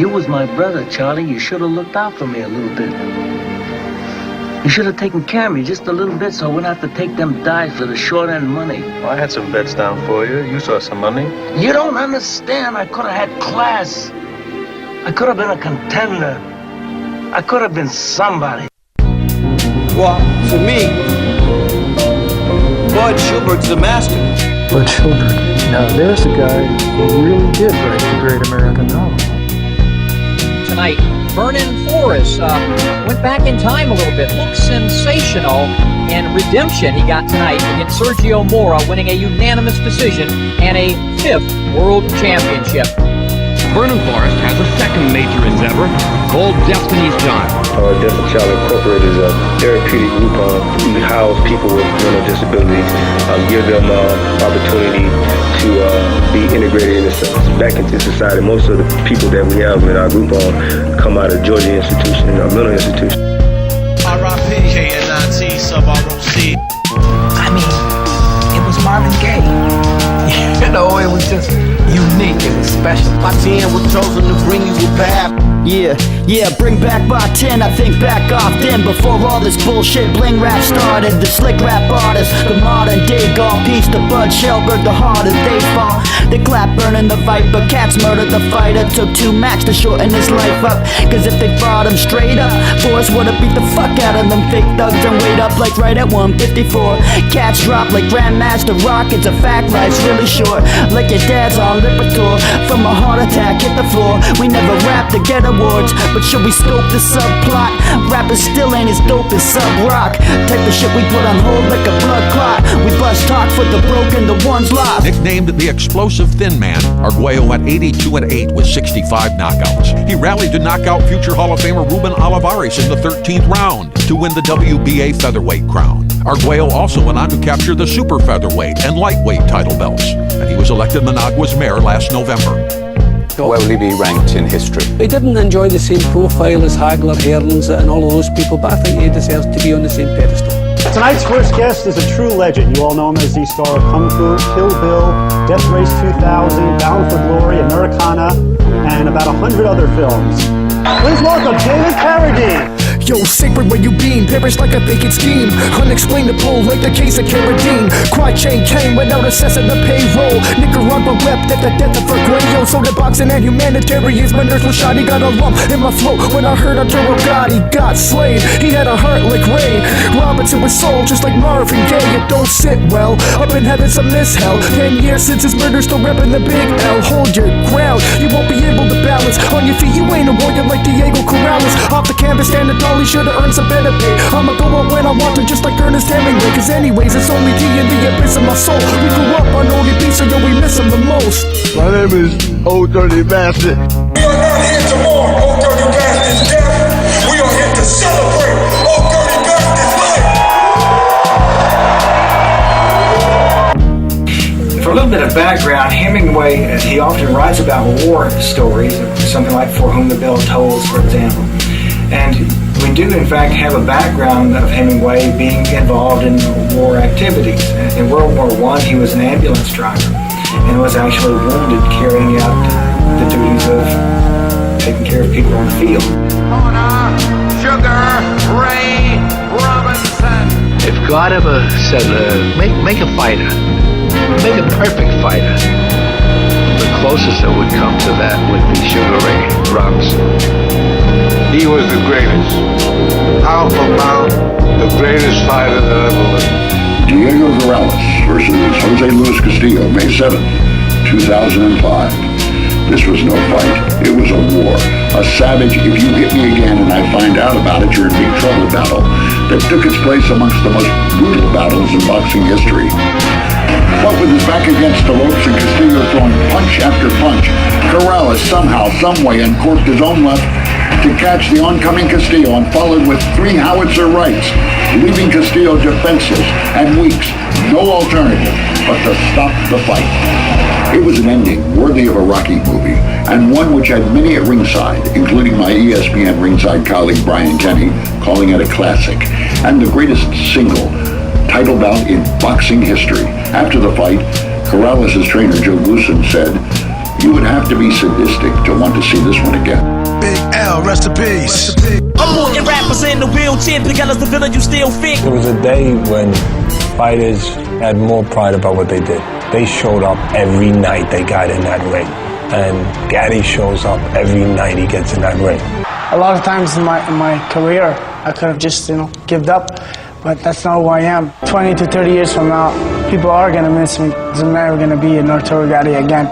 You was my brother, Charlie. You should have looked out for me a little bit. You should have taken care of me just a little bit so I wouldn't have to take them dives for the short-end money. Well, I had some bets down for you. You saw some money. You don't understand. I could have had class. I could have been a contender. I could have been somebody. Well, for me, Bud Schubert's the master. Bud Schubert. Now, there's a guy who really did write the great American novel. Tonight, Vernon Forrest went back in time a little bit. Looked sensational in redemption he got tonight against Sergio Mora, winning a unanimous decision and a 5th World Championship. Vernon Forrest has a second major endeavor called Destiny's Child. Destiny's Child Incorporated is a therapeutic group. We house people with mental disabilities, give them opportunity to be integrated back into society. Most of the people that we have in our group come out of Georgia institution, mental institution. R.I.P. K-N-I-T, sub-R-O-C. I mean, it was Marvin Gaye. You know, it was just unique. It was special. My team was chosen to bring you a path. Yeah, bring back my 10, I think back often. Before all this bullshit bling rap started, the slick rap artists, the modern day gone piece, the Bud Shelburne, the harder they fall. The clap burning the viper, cats murdered the fighter. Took 2 Max to shorten his life up, cause if they fought him straight up, Forrest would've beat the fuck out of them fake thugs and wait up like right at 154. Cats drop like Grandmaster Rock, it's a fact, life's really short. Like your dad's on Lipitor, from a heart attack hit the floor. We never rap to get awards, but should we scope the subplot? Rappers still ain't as dope as Sub Rock. Type of shit we put on hold like a blood clot. We bust talk for the broken, the ones lost. Nicknamed the Explosive Thin Man, Arguello went 82-8 with 65 knockouts. He rallied to knock out future Hall of Famer Ruben Olivares in the 13th round to win the WBA featherweight crown. Arguello also went on to capture the super featherweight and lightweight title belts, and he was elected Managua's mayor last November. Where will he be ranked in history? He didn't enjoy the same profile as Hagler, Hearns, and all of those people, but I think he deserves to be on the same pedestal. Tonight's first guest is a true legend. You all know him as the star of Kung Fu, Kill Bill, Death Race 2000, Bound for Glory, Americana, and about 100 other films. Please welcome David Carradine. Yo, sacred where you been, perish like a vacant scheme. Unexplainable like the case of Carradine. Quad chain came without assessing the payroll. Nicaragua wept at the death of Arguello. So the boxing and humanitarians, my nerves were shot. He got a lump in my throat when I heard Arturo God, he got slayed. He had a heart like Ray Robinson with soul, just like Marvin Gaye. It don't sit well, up in heaven some miss hell. 10 years since his murder, still repping the big L. Hold your ground, you won't be able to balance on your feet. You ain't a warrior like Diego Corrales. Off the canvas, stand tall, he should've earned some better pay. I'ma go out when I want to, just like Ernest Hemingway. Cause anyways, it's only D in the abyss of my soul. We grew up on ODB, so yo, we miss him the most. My name is Old Dirty Bastard. We are not here to mourn Old Dirty Bastard's death. We are here to celebrate Old Dirty Bastard's life. For a little bit of background, Hemingway, he often writes about war stories, something like For Whom the Bell Tolls, for example. And we do, in fact, have a background of Hemingway being involved in war activities. In World War I, he was an ambulance driver and was actually wounded carrying out the duties of taking care of people on the field. Sugar Ray Robinson. If God ever said, make a fighter, make a perfect fighter, the closest that would come to that would be Sugar Ray Robinson. He was the greatest. Pound for pound, the greatest fighter that ever lived. Diego Corrales versus Jose Luis Castillo, May 7th, 2005. This was no fight, it was a war. A savage, if you hit me again and I find out about it, you're in big trouble battle that took its place amongst the most brutal battles in boxing history. But with his back against the ropes and Castillo throwing punch after punch, Corrales somehow, someway uncorked his own left to catch the oncoming Castillo and followed with 3 howitzer rights, leaving Castillo defenseless and weak. No alternative but to stop the fight. It was an ending worthy of a Rocky movie, and one which had many at ringside, including my ESPN ringside colleague Brian Kenny, calling it a classic, and the greatest single title bout in boxing history. After the fight, Corrales' trainer Joe Goosen said, You would have to be sadistic to want to see this one again. Big L, rest in peace. I'm walking rappers in the wheelchair because the villain you still fit. There was a day when fighters had more pride about what they did. They showed up every night they got in that ring. And Gaddy shows up every night he gets in that ring. A lot of times in my career, I could have just, given up, but that's not who I am. 20 to 30 years from now, people are going to miss me. I'm never going to be an Arturo Gatti again.